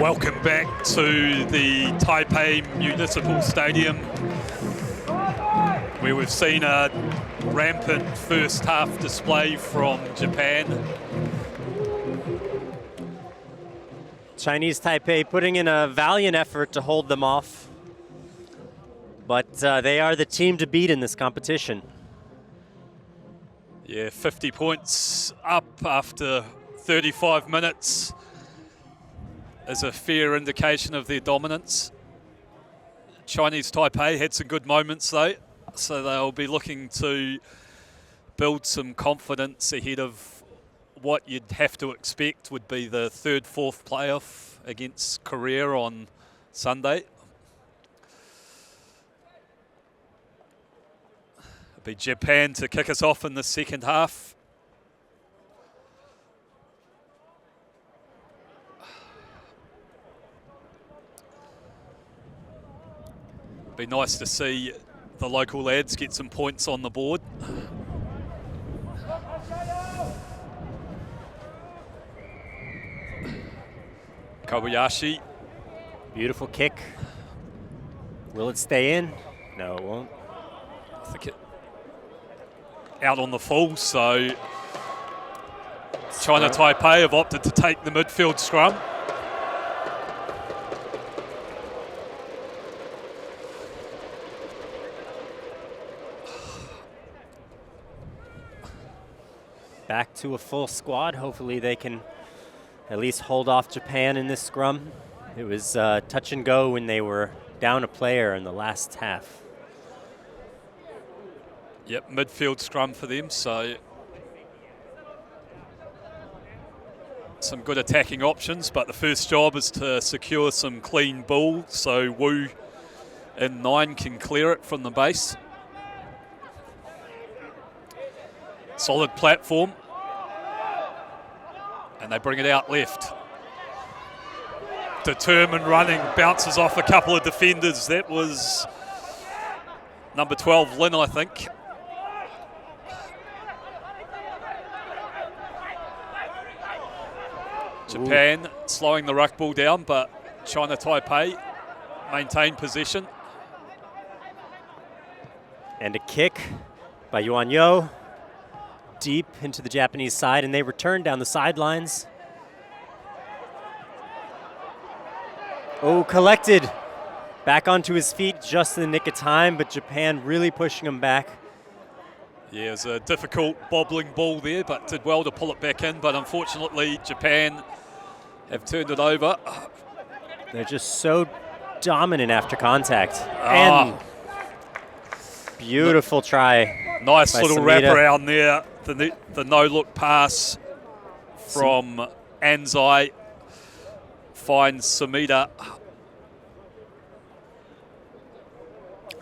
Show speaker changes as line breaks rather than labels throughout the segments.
Welcome back to the Taipei Municipal Stadium, where we've seen a rampant first half display from Japan.
Chinese Taipei putting in a valiant effort to hold them off, but they are the team to beat in this competition.
Yeah, 50 points up after 35 minutes is a fair indication of their dominance. Chinese Taipei had some good moments though, so they'll be looking to build some confidence ahead of what you'd have to expect would be the third, fourth playoff against Korea on Sunday. It'll be Japan to kick us off in the second half. Be nice to see the local lads get some points on the board. Kobayashi.
Beautiful kick. Will it stay in? No, it won't.
I think it out on the full, so China Taipei have opted to take the midfield scrum.
Back to a full squad. Hopefully they can at least hold off Japan in this scrum. It was touch and go when they were down a player in the last half.
Yep, midfield scrum for them, so some good attacking options, but the first job is to secure some clean ball so Wu in 9 can clear it from the base. Solid platform, and they bring it out left. Determined running, bounces off a couple of defenders. That was number 12, Lin, I think. Japan slowing the ruck ball down, but China Taipei maintain possession.
And a kick by Yuan Yo. Deep into the Japanese side, and they return down the sidelines. Oh, collected. Back onto his feet just in the nick of time, but Japan really pushing him back.
Yeah, it was a difficult bobbling ball there, but did well to pull it back in, but unfortunately Japan have turned it over.
They're just so dominant after contact. And beautiful try.
Nice little
Sumida.
wraparound there. The no-look pass from Anzai finds Sumida.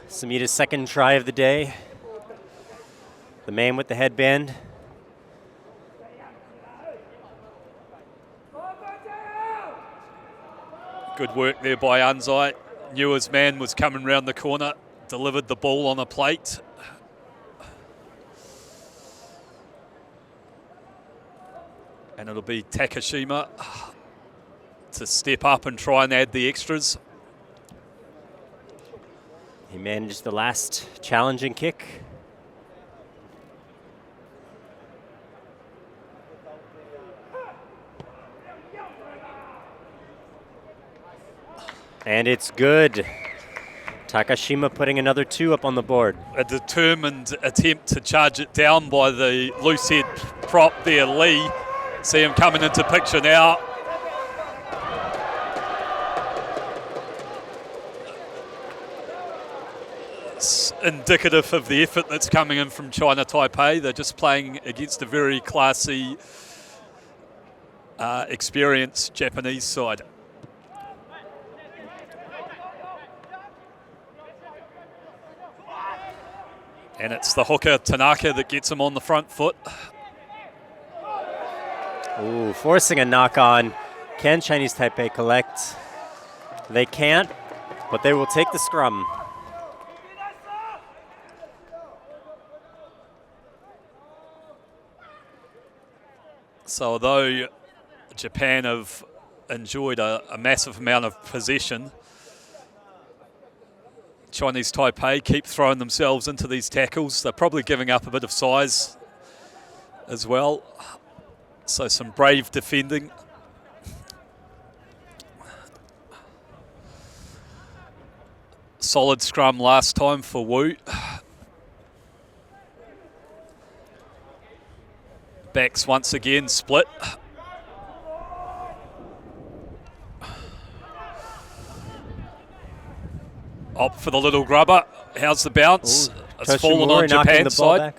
Sumida's second try of the day. The man with the headband.
Good work there by Anzai. Knew his man was coming round the corner, delivered the ball on a plate. And it'll be Takashima to step up and try and add the extras.
He managed the last challenging kick. And it's good. Takashima putting another 2 up on the board.
A determined attempt to charge it down by the loose head prop there, Lee. See him coming into picture now. It's indicative of the effort that's coming in from China Taipei. They're just playing against a very classy, experienced Japanese side. And it's the hooker, Tanaka, that gets him on the front foot.
Ooh, forcing a knock-on. Can Chinese Taipei collect? They can't, but they will take the scrum.
So although Japan have enjoyed a massive amount of possession. Chinese Taipei keep throwing themselves into these tackles. They're probably giving up a bit of size as well. So some brave defending. Solid scrum last time for Wu. Backs once again split. Opt for the little grubber. How's the bounce?
Ooh,
it's fallen on Japan's side.
Back.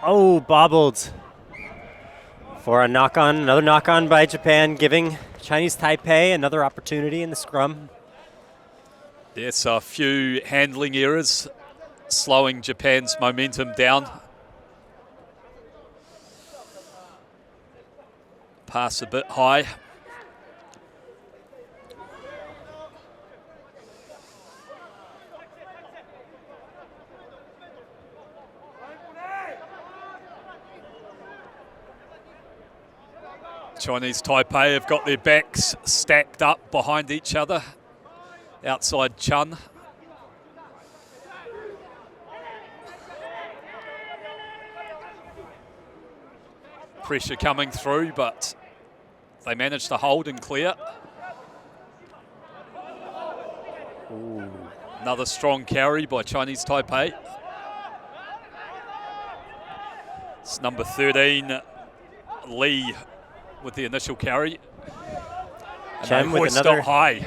Oh, bobbled for a knock-on, another knock-on by Japan, giving Chinese Taipei another opportunity in the scrum.
Yes, a few handling errors, slowing Japan's momentum down. Pass a bit high. Chinese Taipei have got their backs stacked up behind each other outside Chun. Pressure coming through, but they managed to hold and clear.
Ooh.
Another strong carry by Chinese Taipei. It's number 13, Lee, with the initial carry.
Chen with another
high.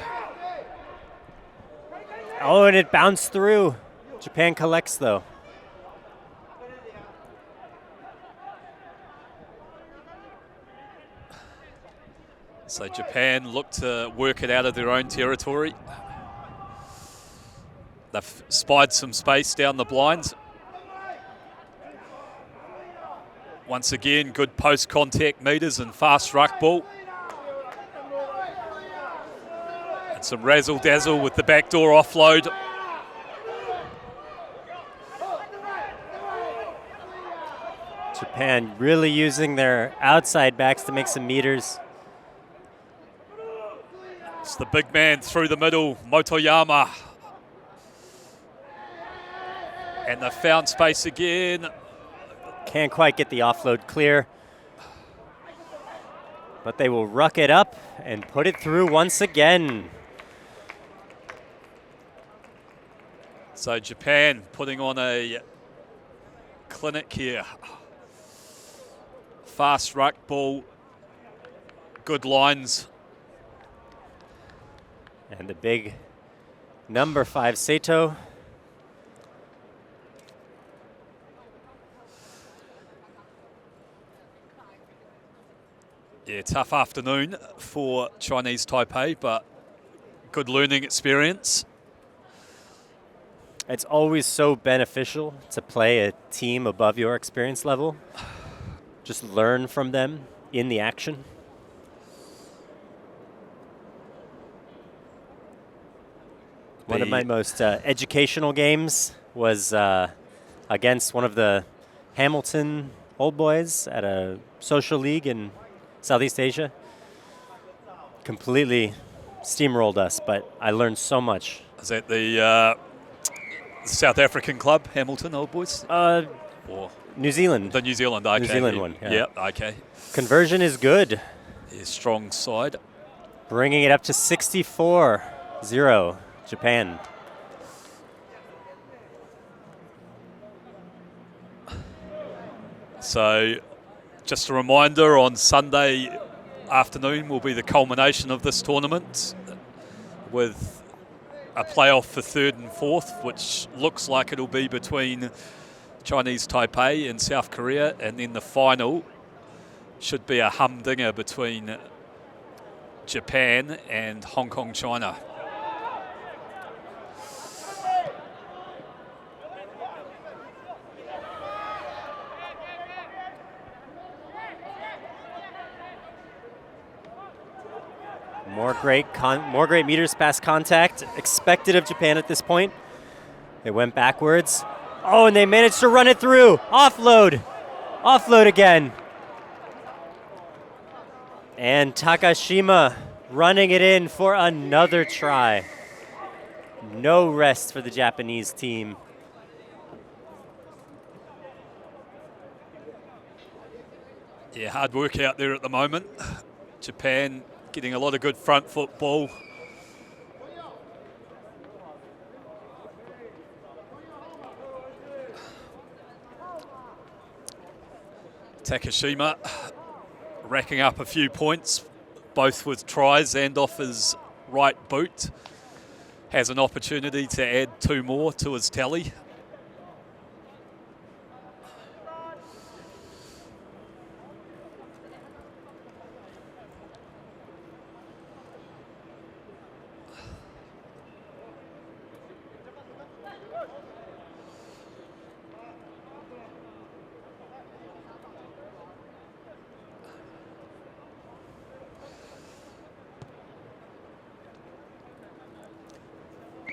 Oh, and it bounced through. Japan collects though.
So Japan look to work it out of their own territory. They've spied some space down the blinds. Once again, good post-contact meters and fast ruck ball. And some razzle-dazzle with the backdoor offload.
Japan really using their outside backs to make some meters.
It's the big man through the middle, Motoyama. And they found space again.
Can't quite get the offload clear. But they will ruck it up and put it through once again.
So Japan putting on a clinic here. Fast ruck ball, good lines.
And the big number 5, Sato.
Yeah, tough afternoon for Chinese Taipei, but good learning experience.
It's always so beneficial to play a team above your experience level. Just learn from them in the action. One of my most educational games was against one of the Hamilton old boys at a social league in Southeast Asia. Completely steamrolled us, but I learned so much.
Is that the South African club, Hamilton Old Boys?
Or New Zealand.
The New Zealand, okay.
New Zealand one, yeah.
Yep, okay.
Conversion is good.
Yeah, strong side.
Bringing it up to 64-0, Japan.
So, just a reminder, on Sunday afternoon will be the culmination of this tournament with a playoff for 3rd and 4th, which looks like it'll be between Chinese Taipei and South Korea, and then the final should be a humdinger between Japan and Hong Kong, China.
More great meters past contact expected of Japan at this point. They went backwards. Oh, and they managed to run it through. Offload. Offload again. And Takashima running it in for another try. No rest for the Japanese team.
Yeah, hard work out there at the moment. Japan getting a lot of good front foot ball. Takashima racking up a few points, both with tries and off his right boot. Has an opportunity to add 2 more to his tally.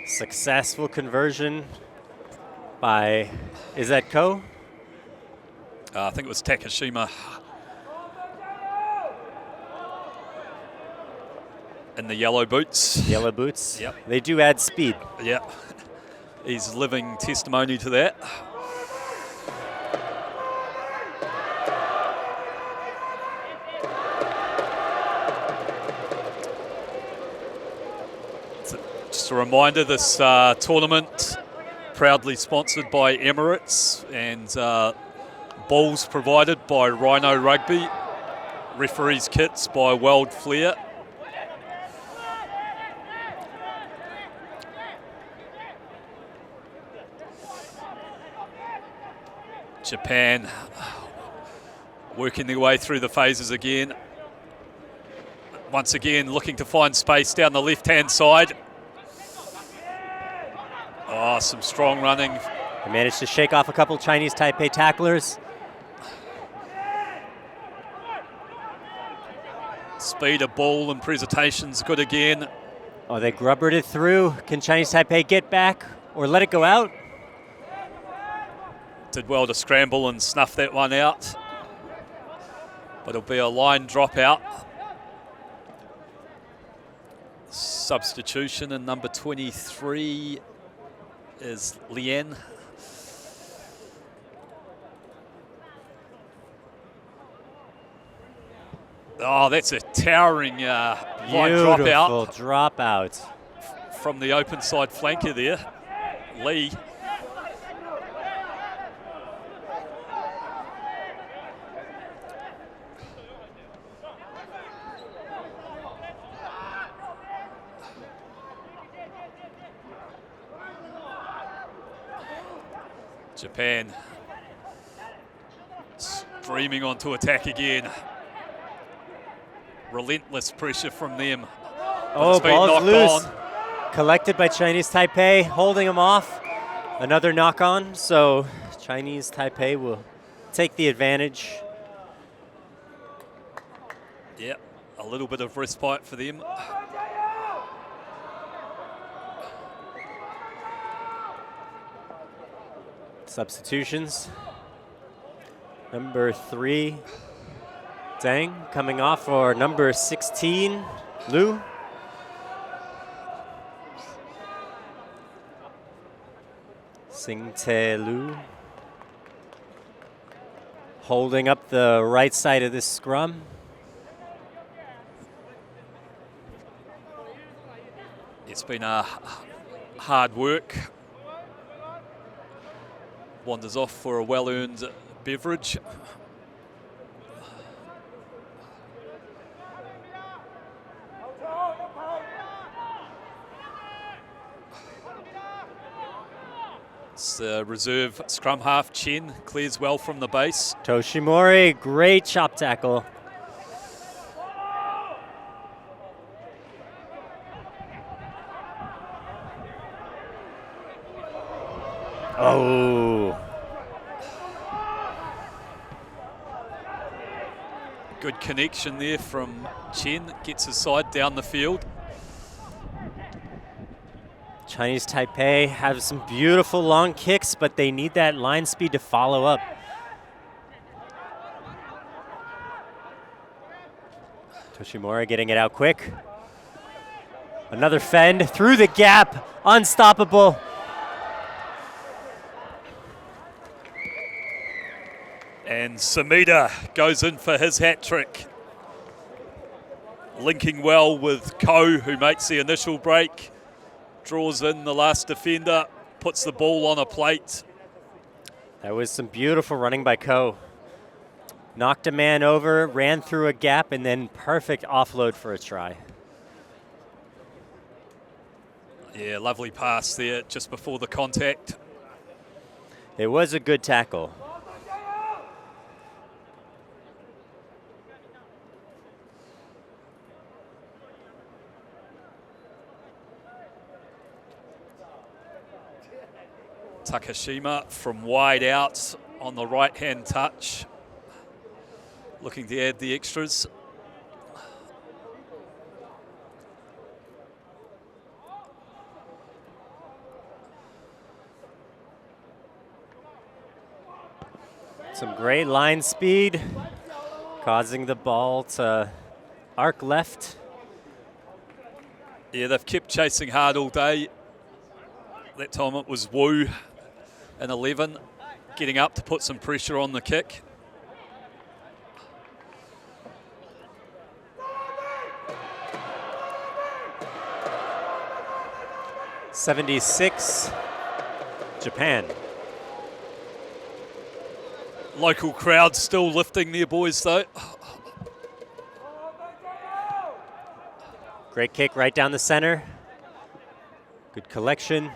Successful conversion by, is that Ko?
I think it was Takashima. In the yellow boots.
Yellow boots?
Yep.
They do add speed.
Yep. He's living testimony to that. Just a reminder, this tournament proudly sponsored by Emirates, and balls provided by Rhino Rugby, referees kits by World Flair. Japan working their way through the phases again. Once again looking to find space down the left-hand side. Oh, some strong running.
They managed to shake off a couple Chinese Taipei tacklers.
Speed of ball and presentation's good again.
Oh, they grubbered it through. Can Chinese Taipei get back or let it go out?
Did well to scramble and snuff that one out. But it'll be a line dropout. Substitution, and number 23 is Lien. Oh, that's a towering line dropout.
Dropout
from the open side flanker there, Lee. Japan streaming onto attack again. Relentless pressure from them.
Oh, ball's loose. Collected by Chinese Taipei, holding them off. Another knock on, so Chinese Taipei will take the advantage.
Yep, a little bit of respite for them.
Substitutions. Number 3, Zhang, coming off for number 16, Liu. Sing-Tae Liu. Holding up the right side of this scrum.
It's been a hard work. Wanders off for a well-earned beverage. It's the reserve scrum half, Chen, clears well from the base.
Toshimori, great chop tackle. Oh.
Good connection there from Chen, gets his side down the field.
Chinese Taipei have some beautiful long kicks, but they need that line speed to follow up. Toshimura getting it out quick. Another fend through the gap, unstoppable.
And Sumida goes in for his hat trick. Linking well with Ko, who makes the initial break, draws in the last defender, puts the ball on a plate.
That was some beautiful running by Ko. Knocked a man over, ran through a gap, and then perfect offload for a try.
Yeah, lovely pass there just before the contact.
It was a good tackle.
Takashima from wide out on the right-hand touch, looking to add the extras.
Some great line speed, causing the ball to arc left.
Yeah, they've kept chasing hard all day. That time it was Wu and 11 getting up to put some pressure on the kick.
'76, Japan.
Local crowd still lifting their boys though.
Great kick right down the center. Good collection.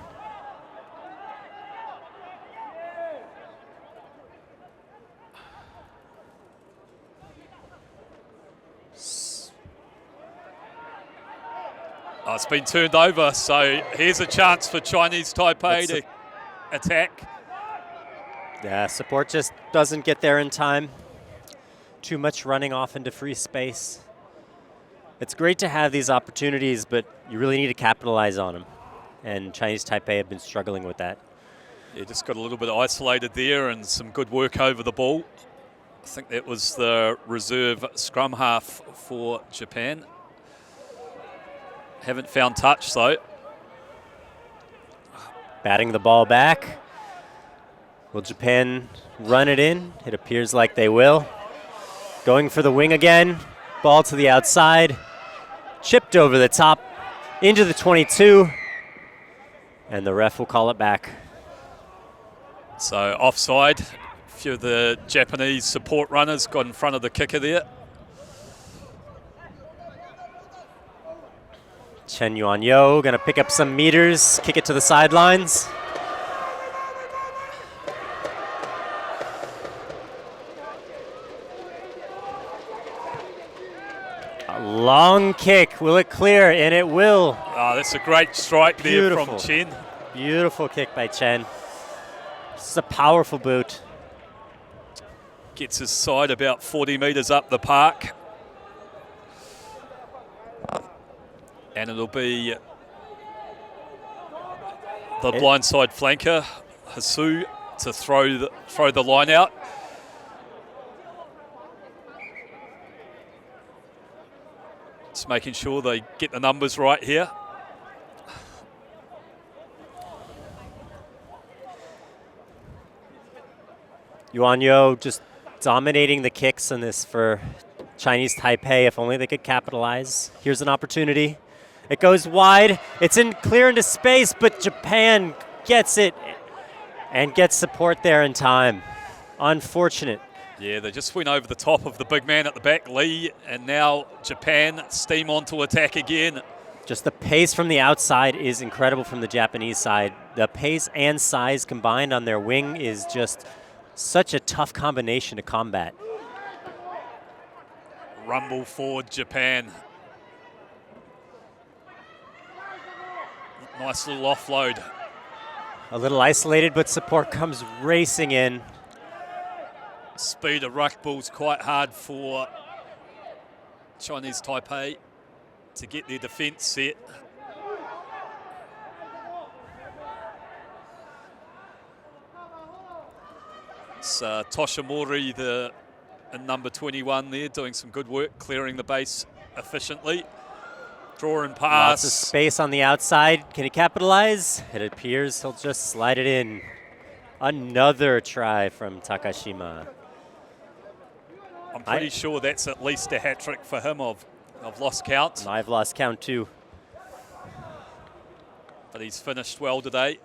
Oh, it's been turned over, so here's a chance for Chinese Taipei to attack.
Yeah, support just doesn't get there in time. Too much running off into free space. It's great to have these opportunities, but you really need to capitalize on them. And Chinese Taipei have been struggling with that.
Yeah, just got a little bit isolated there and some good work over the ball. I think that was the reserve scrum half for Japan. Haven't found touch though.
Batting the ball back. Will Japan run it in? It appears like they will. Going for the wing again. Ball to the outside. Chipped over the top into the 22. And the ref will call it back.
So offside. A few of the Japanese support runners got in front of the kicker there.
Chen Yuan-Yo going to pick up some meters, kick it to the sidelines. A long kick. Will it clear? And it will.
Oh, that's a great strike there from Chen.
Beautiful kick by Chen. This is a powerful boot.
Gets his side about 40 metres up the park. And it'll be the blindside flanker, Hasu, to throw the line out. Just making sure they get the numbers right here.
Yuan-Yo just dominating the kicks in this for Chinese Taipei. If only they could capitalize. Here's an opportunity. It goes wide. It's in clear into space, but Japan gets it and gets support there in time. Unfortunate.
Yeah, they just went over the top of the big man at the back, Lee, and now Japan steam on to attack again.
Just the pace from the outside is incredible from the Japanese side. The pace and size combined on their wing is just such a tough combination to combat.
Rumble for Japan. Nice little offload.
A little isolated, but support comes racing in.
Speed of ruck ball's quite hard for Chinese Taipei to get their defence set. It's Toshimori, in number 21 there, doing some good work, clearing the base efficiently. Draw and
Lots of
pass.
space on the outside. Can he capitalize? It appears he'll just slide it in. Another try from Takashima.
I'm pretty sure that's at least a hat trick for him. I've lost count.
I've lost count too.
But he's finished well today.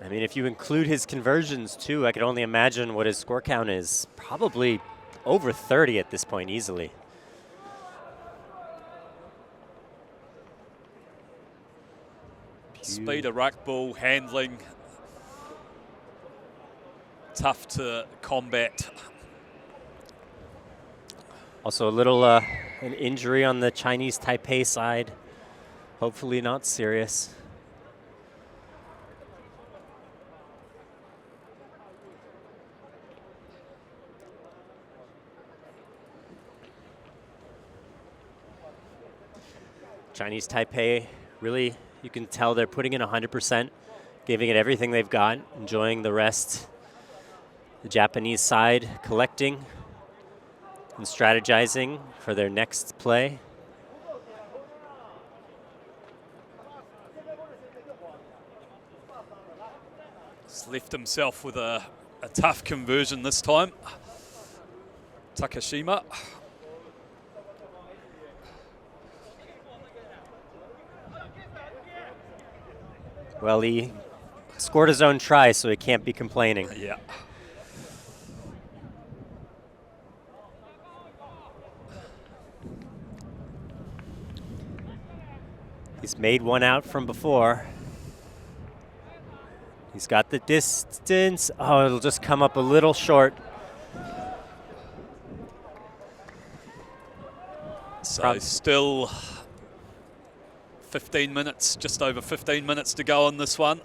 I mean, if you include his conversions too, I could only imagine what his score count is. Probably over 30 at this point, easily.
Speed of ruck ball, handling, tough to combat.
Also a little an injury on the Chinese Taipei side. Hopefully not serious. Chinese Taipei, really, you can tell they're putting in 100%, giving it everything they've got, enjoying the rest. The Japanese side collecting and strategizing for their next play.
He's left himself with a tough conversion this time. Takashima.
Well, he scored his own try, so he can't be complaining.
Yeah.
He's made one out from before. He's got the distance. Oh, it'll just come up a little short.
So still 15 minutes, just over 15 minutes to go on this one.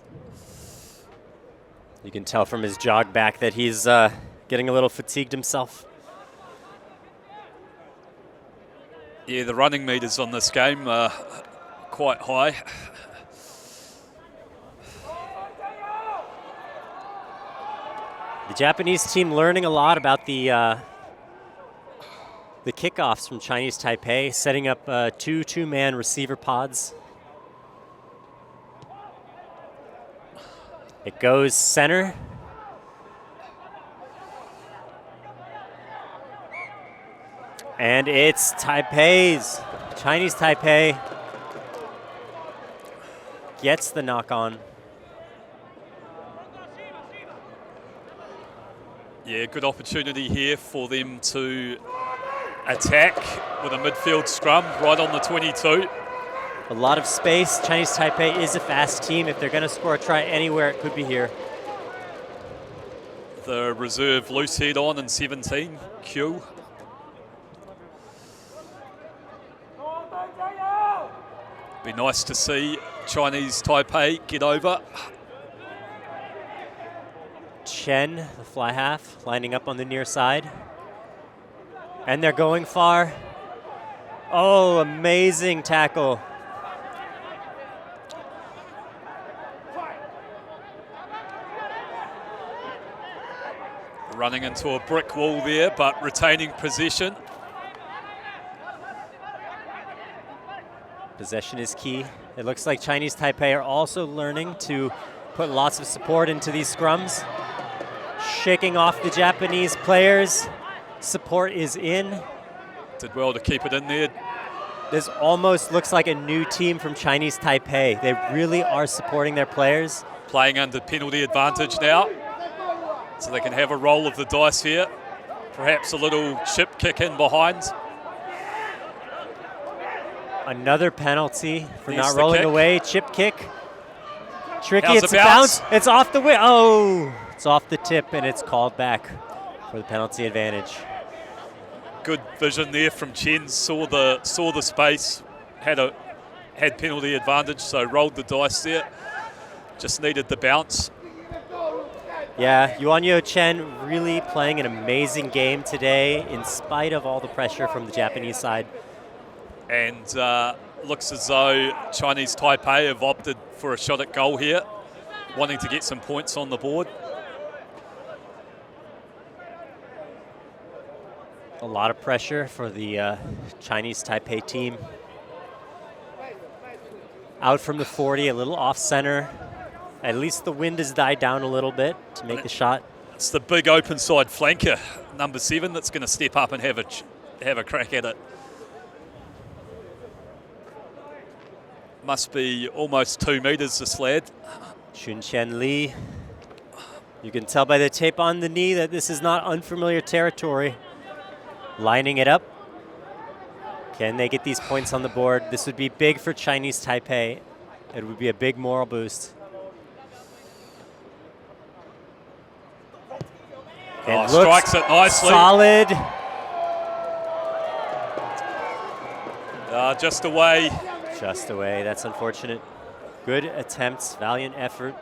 You can tell from his jog back that he's getting a little fatigued himself.
Yeah, the running meters on this game are quite high.
The Japanese team learning a lot about the kickoffs from Chinese Taipei, setting up two-man receiver pods. It goes center. And it's Taipei's. Chinese Taipei gets the knock on.
Yeah, good opportunity here for them to attack with a midfield scrum right on the 22.
A lot of space. Chinese Taipei is a fast team. If they're going to score a try anywhere, it could be here.
The reserve loose head on in 17, Q. Be nice to see Chinese Taipei get over.
Chen, the fly half, lining up on the near side. And they're going far. Oh, amazing tackle.
Running into a brick wall there, but retaining possession.
Possession is key. It looks like Chinese Taipei are also learning to put lots of support into these scrums. Shaking off the Japanese players. Support is in.
Did well to keep it in there.
This almost looks like a new team from Chinese Taipei. They really are supporting their players.
Playing under penalty advantage now, so they can have a roll of the dice here. Perhaps a little chip kick in behind.
Another penalty for
There's
not
the
rolling
kick.
away. Chip kick. Tricky,
How's
it's
it
a
bounce?
bounce. It's off the way. Oh, it's off the tip and it's called back for the penalty advantage.
Good vision there from Chen. Saw the space. Had penalty advantage, so rolled the dice there. Just needed the bounce.
Yeah, Yuanyo Chen really playing an amazing game today in spite of all the pressure from the Japanese side.
And looks as though Chinese Taipei have opted for a shot at goal here, wanting to get some points on the board.
A lot of pressure for the Chinese Taipei team. Out from the 40, a little off center. At least the wind has died down a little bit to make the shot.
It's the big open side flanker, number 7, that's going to step up and have a crack at it. Must be almost 2 meters, this lad.
Chunqian Li. You can tell by the tape on the knee that this is not unfamiliar territory. Lining it up. Can they get these points on the board? This would be big for Chinese Taipei. It would be a big moral boost.
Oh, strikes it nicely.
Solid.
Just away.
Just away. That's unfortunate. Good attempts. Valiant effort.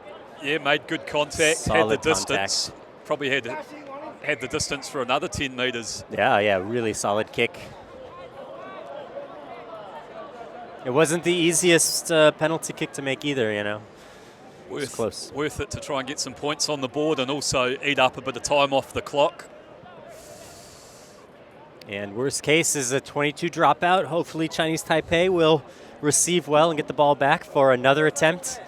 Yeah, made good contact.
Solid
had the distance.
contact.
Probably had the distance for another 10 meters.
Yeah, really solid kick. It wasn't the easiest penalty kick to make either, you know. Close.
Worth it to try and get some points on the board and also eat up a bit of time off the clock.
And worst case is a 22 dropout. Hopefully Chinese Taipei will receive well and get the ball back for another attempt.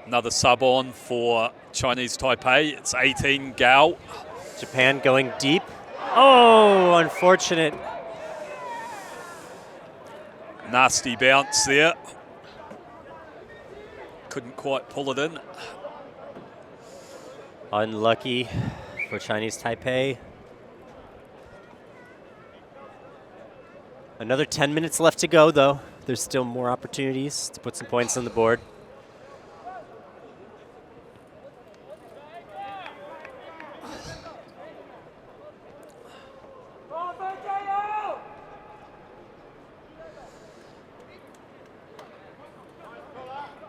Another sub on for Chinese Taipei. It's 18 Gao.
Japan going deep. Oh, unfortunate.
Nasty bounce there. Couldn't quite pull it in.
Unlucky for Chinese Taipei. Another 10 minutes left to go, though. There's still more opportunities to put some points on the board.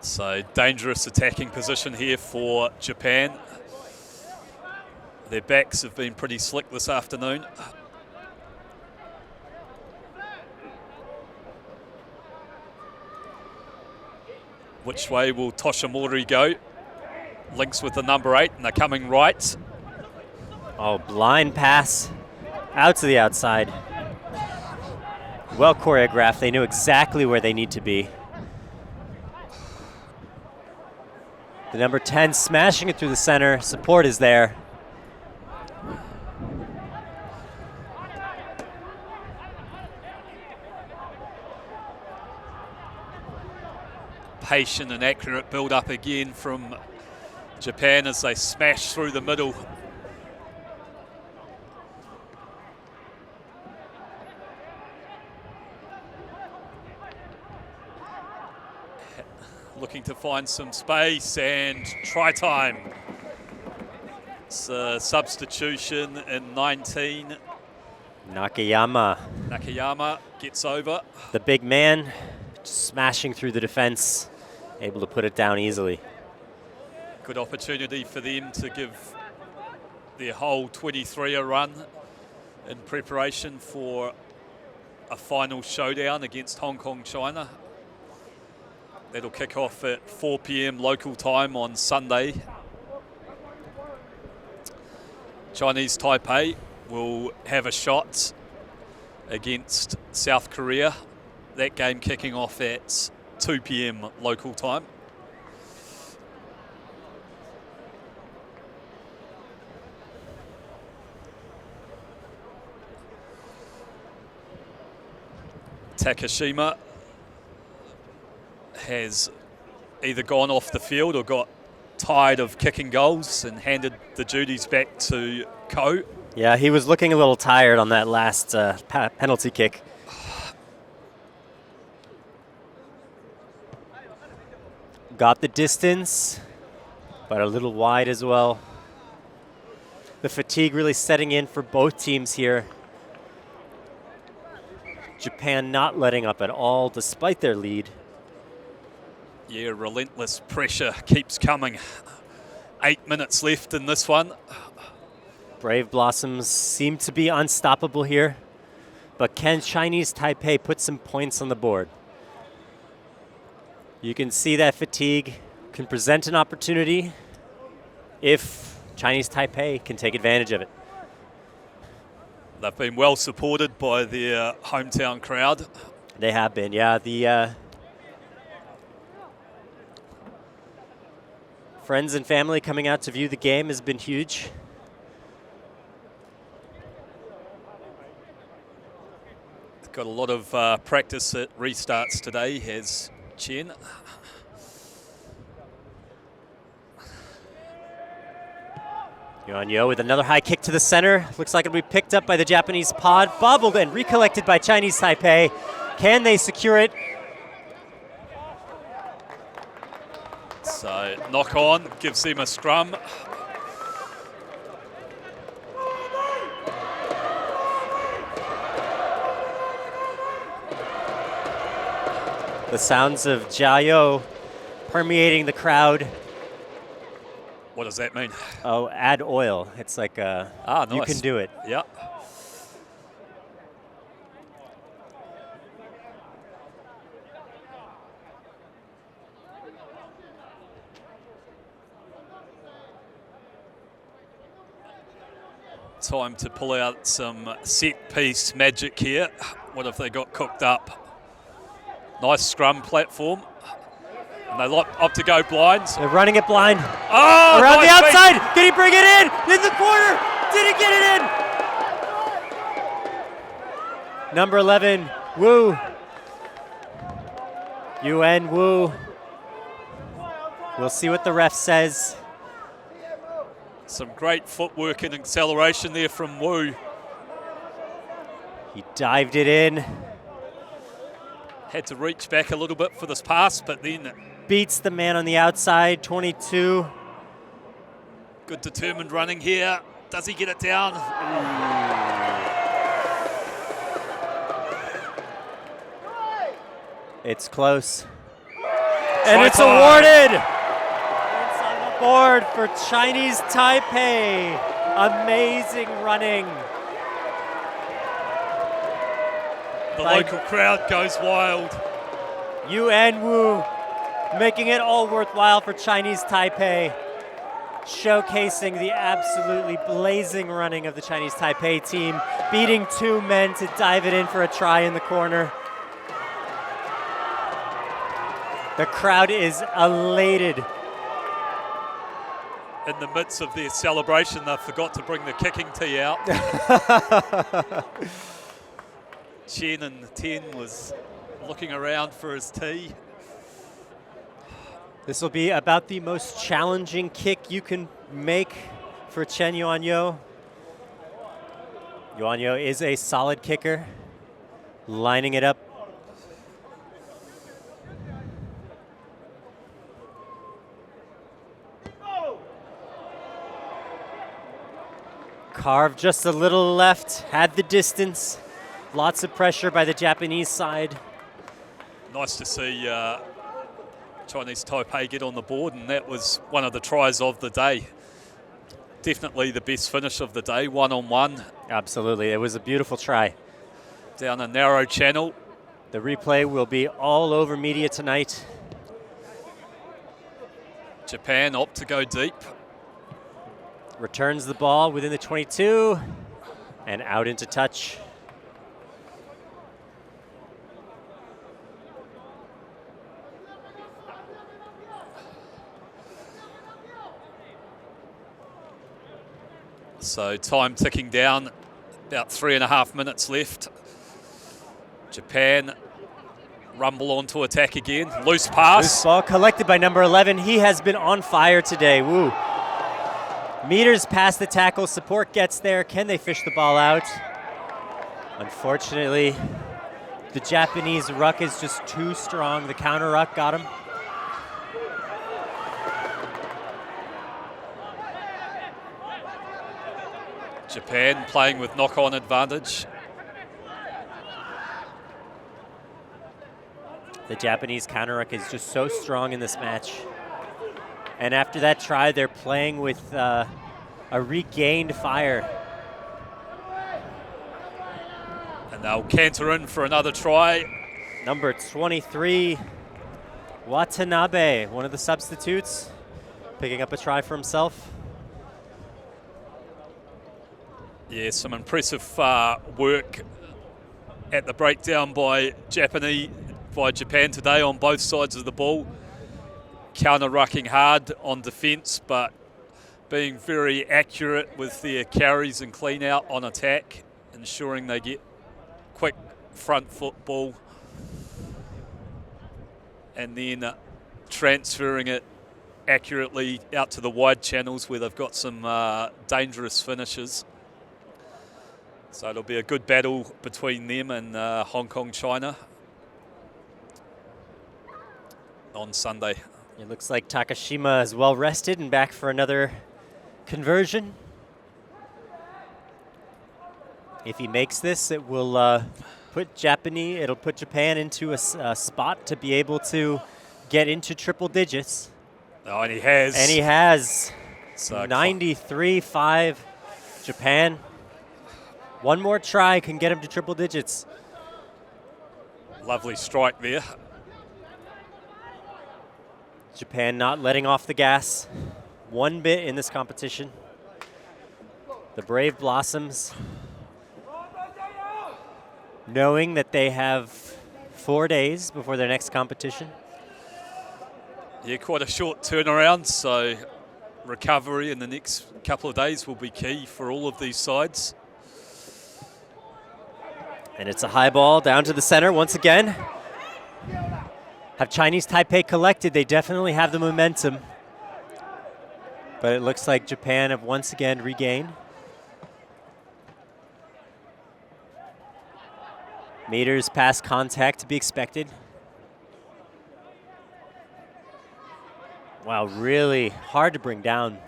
So dangerous attacking position here for Japan. Their backs have been pretty slick this afternoon. Which way will Toshimori go? Links with the number 8 and they're coming right.
Oh, blind pass out to the outside. Well choreographed. They knew exactly where they need to be. The number 10 smashing it through the center. Support is there.
Patient and accurate build up again from Japan as they smash through the middle. Looking to find some space and try time. It's a substitution in 19. Nakayama gets over.
The big man smashing through the defense, able to put it down easily.
Good opportunity for them to give their whole 23 a run in preparation for a final showdown against Hong Kong, China. That'll kick off at 4 p.m. local time on Sunday. Chinese Taipei will have a shot against South Korea. That game kicking off at 2 p.m. local time. Takashima has either gone off the field or got tired of kicking goals and handed the duties back to Ko.
Yeah, he was looking a little tired on that last penalty kick. Got the distance, but a little wide as well. The fatigue really setting in for both teams here. Japan not letting up at all despite their lead.
Yeah, relentless pressure keeps coming. 8 minutes left in this one.
Brave Blossoms seem to be unstoppable here, but can Chinese Taipei put some points on the board? You can see that fatigue can present an opportunity if Chinese Taipei can take advantage of it.
They've been well supported by their hometown crowd.
They have been, yeah. The friends and family coming out to view the game has been huge.
Got a lot of practice at restarts today, has Chen.
Yuan Yo with another high kick to the center. Looks like it'll be picked up by the Japanese pod, bobbled and recollected by Chinese Taipei. Can they secure it?
So knock on, gives them a scrum.
The sounds of Jiao permeating the crowd.
What does that mean?
Oh, add oil. It's like
nice.
You can do it.
Yeah. Time to pull out some set piece magic here. What have they got cooked up? Nice scrum platform. And they opt to go blind.
They're running it blind.
Oh,
around
nice
the outside. Did he bring it in? In the corner. Did he get it in? Number 11, Wu. Yuan Wu. We'll see what the ref says.
Some great footwork and acceleration there from Wu.
He dived it in.
Had to reach back a little bit for this pass, but then
beats the man on the outside, 22.
Good determined running here. Does he get it down?
It's close. And it's awarded! It's on the board for Chinese Taipei. Amazing running.
The local crowd goes wild.
Yuan Wu making it all worthwhile for Chinese Taipei, showcasing the absolutely blazing running of the Chinese Taipei team, beating two men to dive it in for a try in the corner. The crowd is elated.
In the midst of their celebration, they forgot to bring the kicking tee out. Chen and 10 was looking around for his tee.
This will be about the most challenging kick you can make for Chen Yuanyo. Yuanyo is a solid kicker, lining it up. Carved just a little left, had the distance. Lots of pressure by the Japanese side.
Nice to see Chinese Taipei get on the board, and that was one of the tries of the day. Definitely the best finish of the day, one-on-one.
Absolutely, it was a beautiful try.
Down a narrow channel.
The replay will be all over media tonight.
Japan opt to go deep.
Returns the ball within the 22 and out into touch.
So time ticking down, about 3.5 minutes left. Japan rumble on to attack again. Loose pass.
Loose ball collected by number 11. He has been on fire today. Woo. Meters past the tackle. Support gets there. Can they fish the ball out? Unfortunately, the Japanese ruck is just too strong. The counter ruck got him.
Japan playing with knock-on advantage.
The Japanese counter ruck is just so strong in this match. And after that try, they're playing with a regained fire.
And they'll canter in for another try.
Number 23, Watanabe, one of the substitutes, picking up a try for himself.
Yeah, some impressive work at the breakdown by Japan today on both sides of the ball. Counter-rucking hard on defence, but being very accurate with their carries and clean out on attack, ensuring they get quick front foot ball and then transferring it accurately out to the wide channels where they've got some dangerous finishes. So it'll be a good battle between them and Hong Kong, China on Sunday.
It looks like Takashima is well rested and back for another conversion. If he makes this, it will put Japan into a spot to be able to get into triple digits.
Oh, and he has.
And he has.
So
93-5 Japan. One more try can get him to triple digits.
Lovely strike there.
Japan not letting off the gas one bit in this competition. The Brave Blossoms, knowing that they have 4 days before their next competition.
Yeah, quite a short turnaround, so recovery in the next couple of days will be key for all of these sides.
And it's a high ball down to the center once again. Have Chinese Taipei collected? They definitely have the momentum. But it looks like Japan have once again regained. Meters past contact to be expected. Wow, really hard to bring down.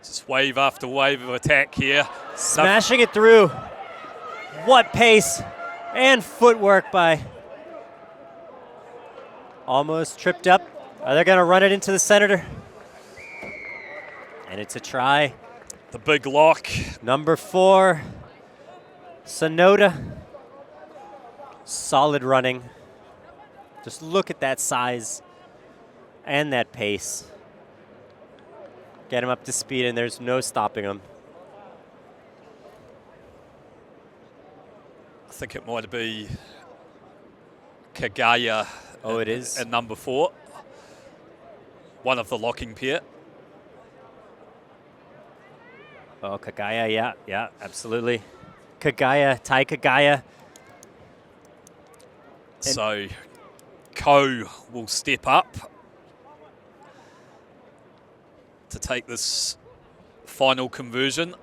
Just wave after wave of attack here.
Smashing it through. What pace and footwork by. Almost tripped up. Are they going to run it into the center? And it's a try.
The big lock.
Number 4, Sonoda. Solid running. Just look at that size and that pace. Get him up to speed, and there's no stopping him.
I think it might be Kagaya.
Oh, it is?
At number 4. One of the locking pair.
Oh, Kagaya, yeah, absolutely. Kagaya, Tai Kagaya.
So Ko will step up to take this final conversion.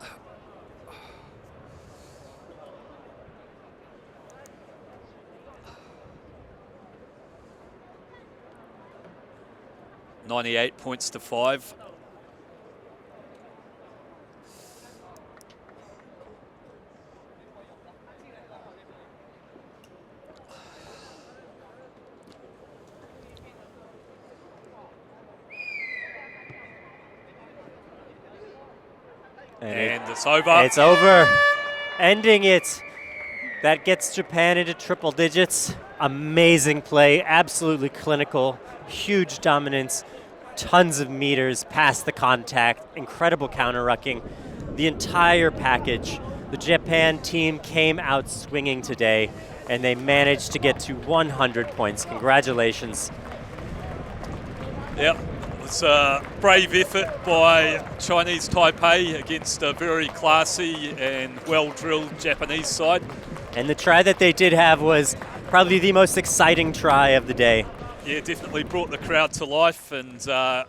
$98 points to 5. And it's over.
It's over. Ending it. That gets Japan into triple digits. Amazing play, absolutely clinical, huge dominance, tons of meters past the contact, incredible counter-rucking, the entire package. The Japan team came out swinging today, and they managed to get to 100 points. Congratulations.
Yep, it's a brave effort by Chinese Taipei against a very classy and well-drilled Japanese side.
And the try that they did have was probably the most exciting try of the day.
Yeah, definitely brought the crowd to life, and a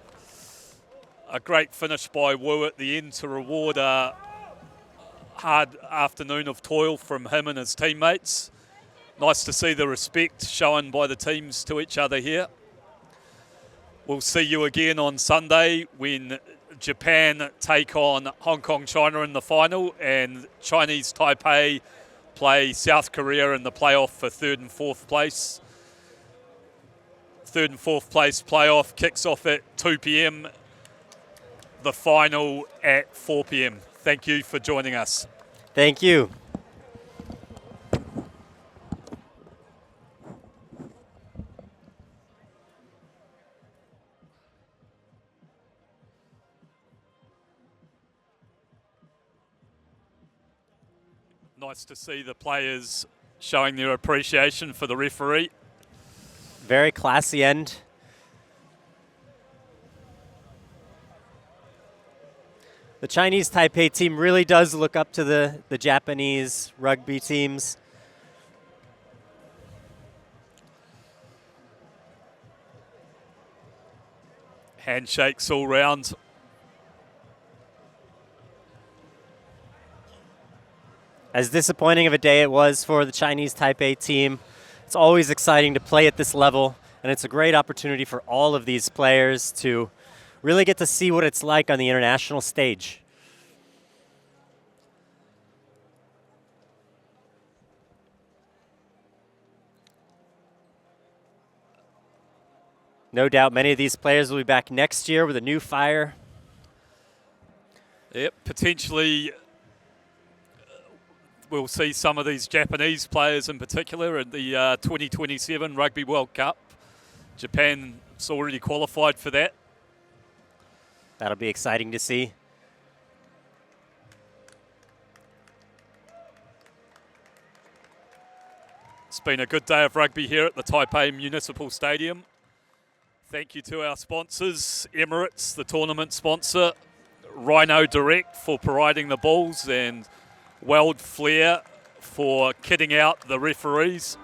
great finish by Wu at the end to reward a hard afternoon of toil from him and his teammates. Nice to see the respect shown by the teams to each other here. We'll see you again on Sunday when Japan take on Hong Kong, China in the final, and Chinese Taipei play South Korea in the playoff for 3rd and 4th place. 3rd and 4th place playoff kicks off at 2 p.m. The final at 4 p.m. Thank you for joining us.
Thank you.
Nice to see the players showing their appreciation for the referee.
Very classy end. The Chinese Taipei team really does look up to the Japanese rugby teams.
Handshakes all round.
As disappointing of a day it was for the Chinese Taipei team, it's always exciting to play at this level, and it's a great opportunity for all of these players to really get to see what it's like on the international stage. No doubt many of these players will be back next year with a new fire.
Yep, potentially we'll see some of these Japanese players in particular at the 2027 Rugby World Cup. Japan's already qualified for that.
That'll be exciting to see.
It's been a good day of rugby here at the Taipei Municipal Stadium. Thank you to our sponsors, Emirates, the tournament sponsor, Rhino Direct for providing the balls, and Weld Flair for kitting out the referees.